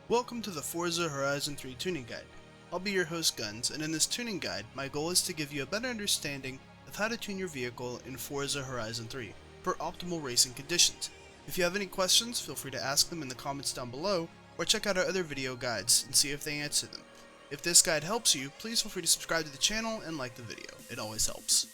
Welcome to the Forza Horizon 3 Tuning Guide. I'll be your host Guns, and in this tuning guide, my goal is to give you a better understanding of how to tune your vehicle in Forza Horizon 3 for optimal racing conditions. If you have any questions, feel free to ask them in the comments down below, or check out our other video guides and see if they answer them. If this guide helps you, please feel free to subscribe to the channel and like the video. It always helps.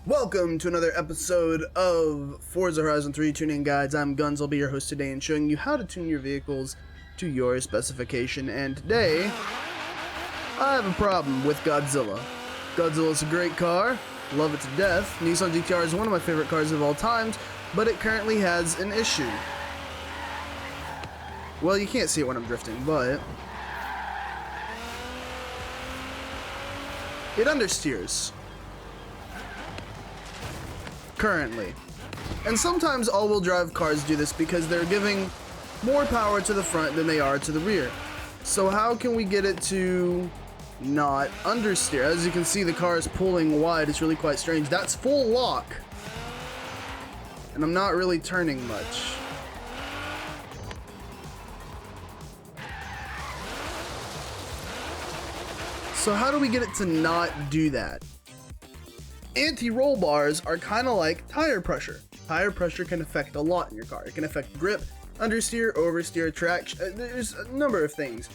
Welcome to another episode of Forza Horizon 3 Tuning Guides. I'm Guns, I'll be your host today and showing you how to tune your vehicles to your specification. And today, I have a problem with Godzilla. Godzilla's a great car, love it to death. Nissan GTR is one of my favorite cars of all time, but it currently has an issue. Well, you can't see it when I'm drifting, but it understeers currently. And sometimes all-wheel drive cars do this because they're giving more power to the front than they are to the rear. So how can we get it to not understeer? As you can see, the car is pulling wide. It's really quite strange. That's full lock, and I'm not really turning much. So how do we get it to not do that? Anti-roll bars are kind of like tire pressure. Tire pressure can affect a lot in your car. It can affect grip, understeer, oversteer, traction. There's a number of things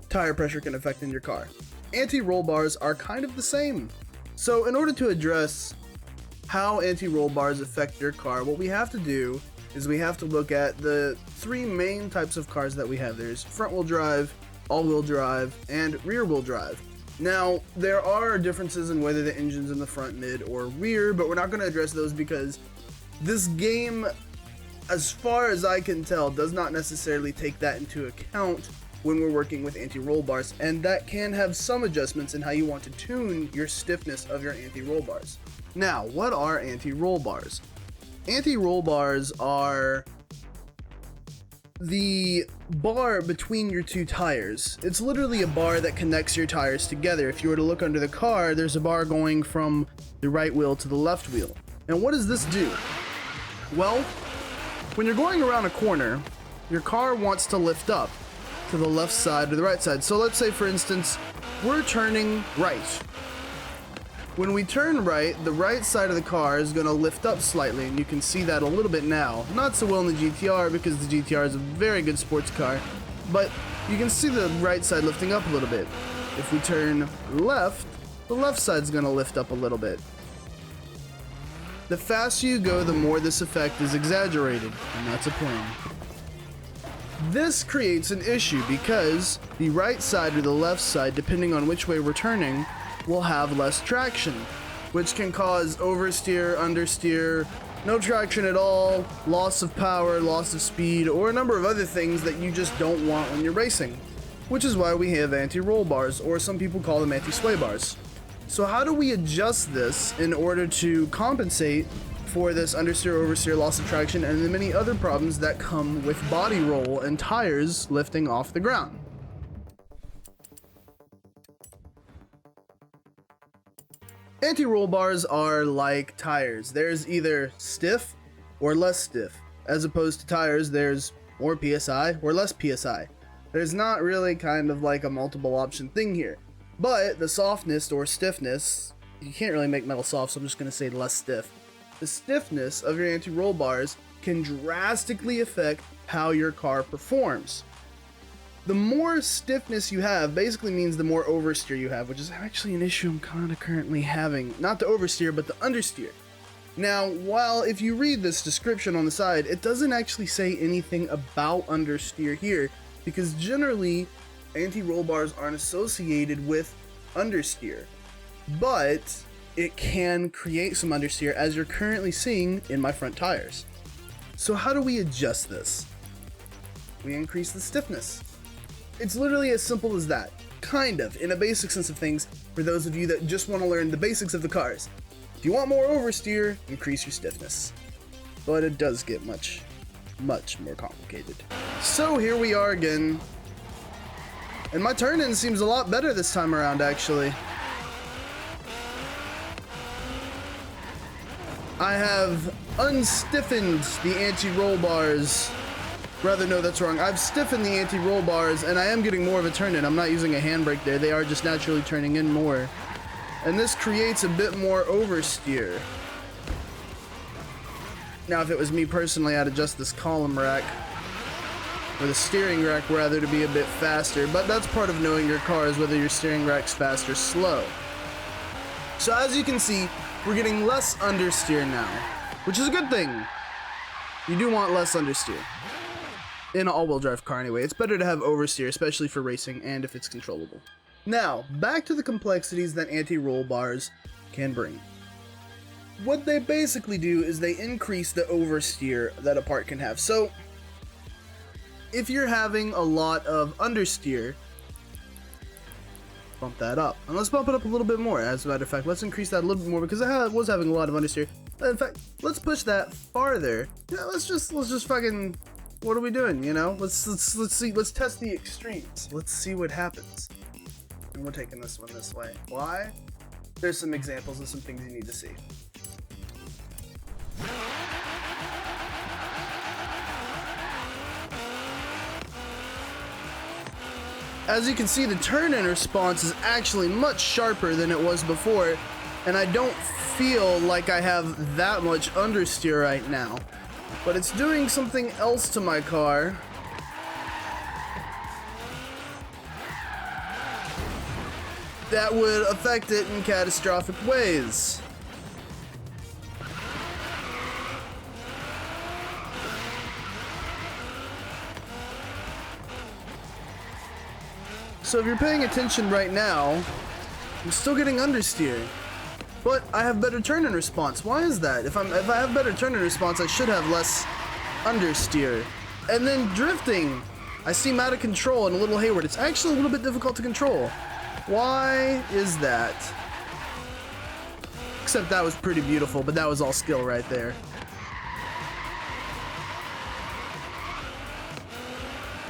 tire pressure can affect in your car. Anti-roll bars are kind of the same. So in order to address how anti-roll bars affect your car, what we have to do is we have to look at the three main types of cars that we have. There's front-wheel drive, all-wheel drive, and rear-wheel drive. Now, there are differences in whether the engine's in the front, mid, or rear, but we're not going to address those because this game, as far as I can tell, does not necessarily take that into account when we're working with anti-roll bars, and that can have some adjustments in how you want to tune your stiffness of your anti-roll bars. Now, what are anti-roll bars? Anti-roll bars are the bar between your two tires. It's literally a bar that connects your tires together. If you were to look under the car, there's a bar going from the right wheel to the left wheel. And what does this do? Well, when you're going around a corner, your car wants to lift up to the left side or the right side. So let's say, for instance, we're turning right. When we turn right, the right side of the car is going to lift up slightly, and you can see that a little bit now. Not so well in the GTR because the GTR is a very good sports car, but you can see the right side lifting up a little bit. If we turn left, the left side's going to lift up a little bit. The faster you go, the more this effect is exaggerated, and that's a plan. This creates an issue because the right side or the left side, depending on which way we're turning, will have less traction, which can cause oversteer, understeer, no traction at all, loss of power, loss of speed, or a number of other things that you just don't want when you're racing, which is why we have anti-roll bars, or some people call them anti-sway bars. So how do we adjust this in order to compensate for this understeer, oversteer, loss of traction, and the many other problems that come with body roll and tires lifting off the ground? Anti-roll bars are like tires. There's either stiff or less stiff. As opposed to tires, there's more PSI or less PSI. There's not really kind of like a multiple option thing here. But the softness or stiffness, you can't really make metal soft, so I'm just going to say less stiff. The stiffness of your anti-roll bars can drastically affect how your car performs. The more stiffness you have basically means the more oversteer you have, which is actually an issue I'm kind of currently having. Not the oversteer, but the understeer. Now, while if you read this description on the side, it doesn't actually say anything about understeer here, because generally, anti-roll bars aren't associated with understeer. But it can create some understeer, as you're currently seeing in my front tires. So how do we adjust this? We increase the stiffness. It's literally as simple as that, kind of, in a basic sense of things, for those of you that just want to learn the basics of the cars. If you want more oversteer, increase your stiffness. But it does get much more complicated. So here we are again, and my turn-in seems a lot better this time around, actually. I have unstiffened the anti-roll bars Rather, no, that's wrong. I've stiffened the anti-roll bars, and I am getting more of a turn in. I'm not using a handbrake there. They are just naturally turning in more. And this creates a bit more oversteer. Now, if it was me personally, I'd adjust this column rack, or the steering rack rather, to be a bit faster. But that's part of knowing your car, is whether your steering rack's fast or slow. So as you can see, we're getting less understeer now, which is a good thing. You do want less understeer. In an all-wheel drive car anyway. It's better to have oversteer, especially for racing and if it's controllable. Now, back to the complexities that anti-roll bars can bring. What they basically do is they increase the oversteer that a part can have. So, if you're having a lot of understeer, bump that up. And let's bump it up a little bit more. As a matter of fact, let's increase that a little bit more because I was having a lot of understeer. In fact, let's push that farther. Yeah, let's just fucking... What are we doing, you know? Let's see, let's test the extremes. Let's see what happens. And we're taking this one this way. Why? There's some examples of some things you need to see. As you can see, the turn-in response is actually much sharper than it was before, and I don't feel like I have that much understeer right now. But it's doing something else to my car. That would affect it in catastrophic ways. So if you're paying attention right now, I'm still getting understeer. But I have better turn-in response. Why is that? If I have better turn-in response, I should have less understeer. And then drifting, I seem out of control and a little hayward. It's actually a little bit difficult to control. Why is that? Except that was pretty beautiful, but that was all skill right there.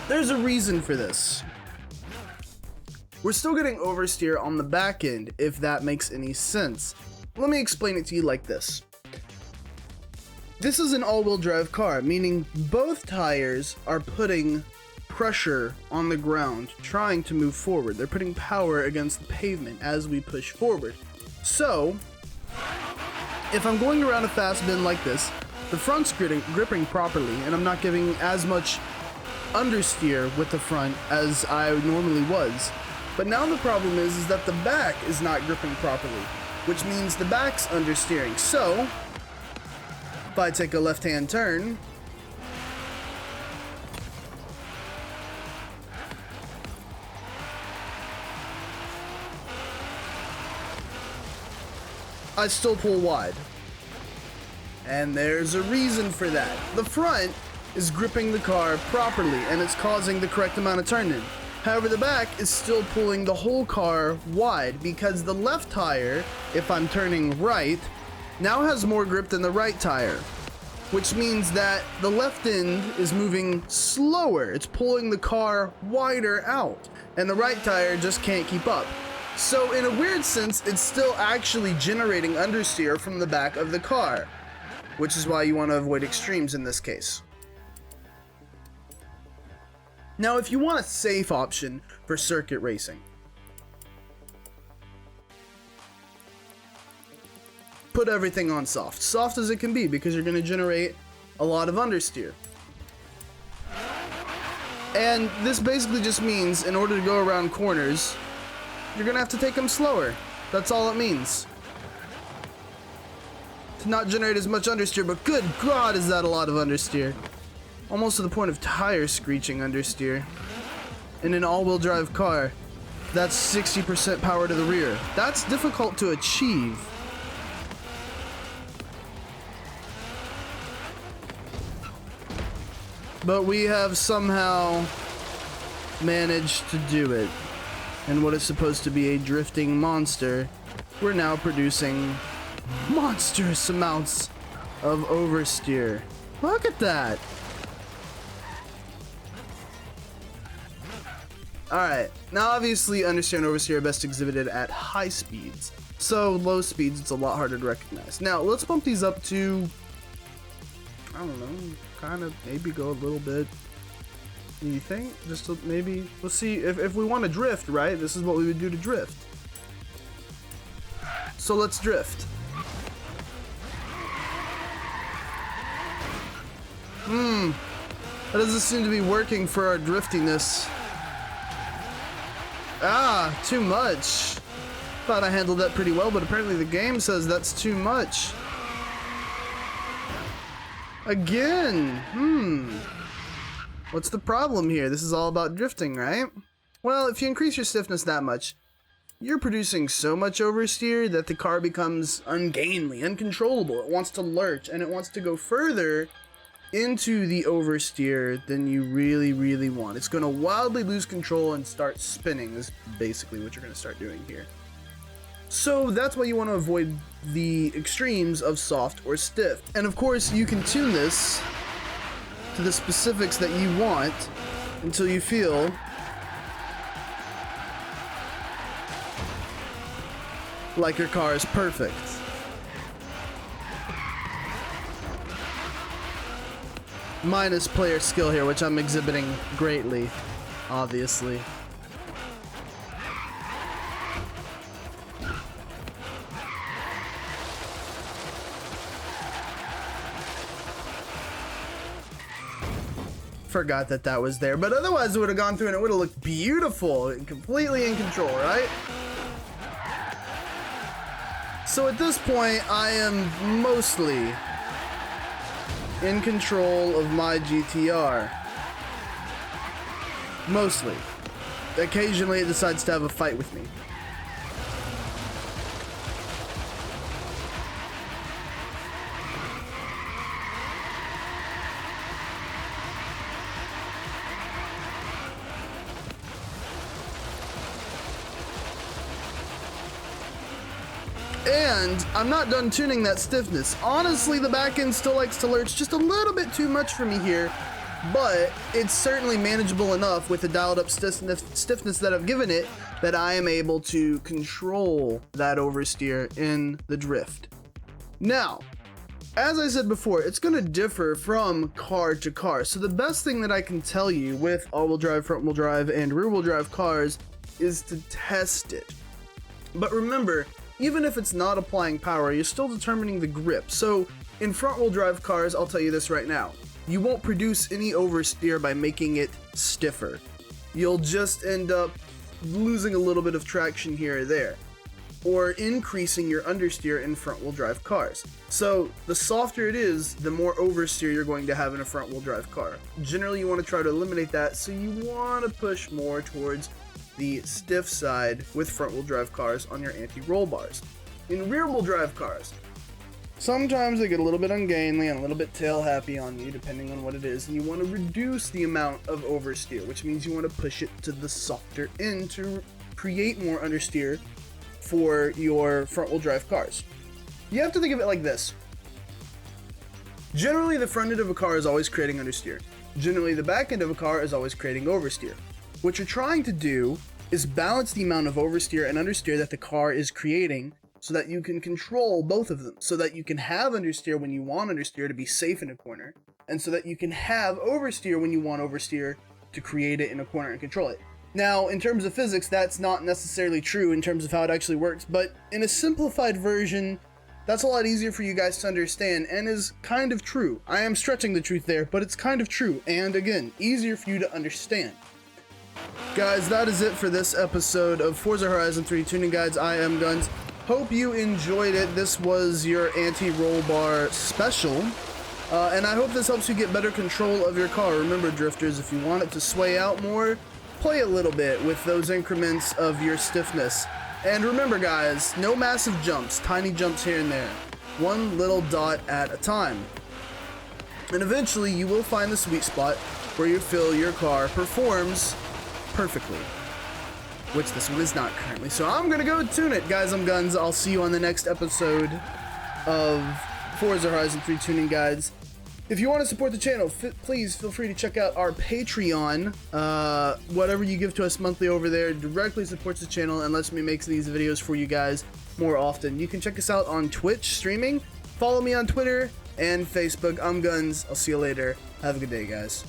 There's a reason for this. We're still getting oversteer on the back end, if that makes any sense. Let me explain it to you like this. This is an all-wheel drive car, meaning both tires are putting pressure on the ground, trying to move forward. They're putting power against the pavement as we push forward. So, if I'm going around a fast bend like this, the front's gripping properly, and I'm not giving as much understeer with the front as I normally was. But now the problem is that the back is not gripping properly, which means the back's understeering. So, if I take a left-hand turn, I still pull wide. And there's a reason for that. The front is gripping the car properly, and it's causing the correct amount of turn-in. However, the back is still pulling the whole car wide because the left tire, if I'm turning right, now has more grip than the right tire, which means that the left end is moving slower. It's pulling the car wider out, and the right tire just can't keep up. So in a weird sense, it's still actually generating understeer from the back of the car, which is why you want to avoid extremes in this case. Now, if you want a safe option for circuit racing, put everything on soft. Soft as it can be, because you're going to generate a lot of understeer. And this basically just means in order to go around corners, you're going to have to take them slower. That's all it means. To not generate as much understeer, but good God, is that a lot of understeer. Almost to the point of tire screeching understeer. In an all-wheel drive car, that's 60% power to the rear. That's difficult to achieve. But we have somehow managed to do it. And what is supposed to be a drifting monster, we're now producing monstrous amounts of oversteer. Look at that. Alright, now obviously understeer and oversteer are best exhibited at high speeds. So low speeds, it's a lot harder to recognize. Now, let's bump these up to, I don't know, kind of maybe go a little bit You think? Just to maybe, we'll see if we want to drift, right? This is what we would do to drift. So let's drift. That doesn't seem to be working for our driftiness. Ah, too much. Thought I handled that pretty well, but apparently the game says that's too much. Again, what's the problem here? This is all about drifting, right? Well, if you increase your stiffness that much, you're producing so much oversteer that the car becomes ungainly, uncontrollable. It wants to lurch, and it wants to go further into the oversteer than you really want. It's going to wildly lose control and start spinning is basically what you're going to start doing here. So that's why you want to avoid the extremes of soft or stiff. And of course you can tune this to the specifics that you want until you feel like your car is perfect. Minus player skill here, which I'm exhibiting greatly, obviously. Forgot that that was there, but otherwise it would have gone through and it would have looked beautiful and completely in control, right? So at this point, I am mostly in control of my GTR. Mostly. Occasionally it decides to have a fight with me. And I'm not done tuning that stiffness. Honestly, the back end still likes to lurch just a little bit too much for me here, but it's certainly manageable enough with the dialed up stiffness that I've given it that I am able to control that oversteer in the drift. Now, as I said before, it's going to differ from car to car. So the best thing that I can tell you with all-wheel drive, front-wheel drive, and rear-wheel drive cars is to test it. But remember, even if it's not applying power, you're still determining the grip. So in front-wheel drive cars, I'll tell you this right now, you won't produce any oversteer by making it stiffer. You'll just end up losing a little bit of traction here or there, or increasing your understeer in front-wheel drive cars. So the softer it is, the more oversteer you're going to have in a front-wheel drive car. Generally, you want to try to eliminate that, so you want to push more towards the stiff side with front-wheel drive cars on your anti-roll bars. In rear-wheel drive cars, sometimes they get a little bit ungainly and a little bit tail-happy on you, depending on what it is, and you want to reduce the amount of oversteer, which means you want to push it to the softer end to create more understeer for your front-wheel drive cars. You have to think of it like this. Generally, the front end of a car is always creating understeer. Generally, the back end of a car is always creating oversteer. What you're trying to do is balance the amount of oversteer and understeer that the car is creating so that you can control both of them, so that you can have understeer when you want understeer to be safe in a corner, and so that you can have oversteer when you want oversteer to create it in a corner and control it. Now, in terms of physics, that's not necessarily true in terms of how it actually works, but in a simplified version, that's a lot easier for you guys to understand and is kind of true. I am stretching the truth there, but it's kind of true, and again, easier for you to understand. Guys, that is it for this episode of Forza Horizon 3 Tuning Guides. I am Guns. Hope you enjoyed it. This was your anti-roll bar special. And I hope this helps you get better control of your car. Remember, drifters, if you want it to sway out more, play a little bit with those increments of your stiffness. And remember, guys, no massive jumps, tiny jumps here and there. One little dot at a time. And eventually, you will find the sweet spot where you feel your car performs perfectly, which this one is not currently. So I'm gonna go tune it. Guys, I'm Guns. I'll see you on the next episode of Forza Horizon 3 Tuning Guides. If you want to support the channel, please feel free to check out our Patreon. Whatever you give to us monthly over there directly supports the channel and lets me make these videos for you guys more often. You can check us out on Twitch streaming. Follow me on Twitter and Facebook. I'm Guns. I'll see you later. Have a good day, guys.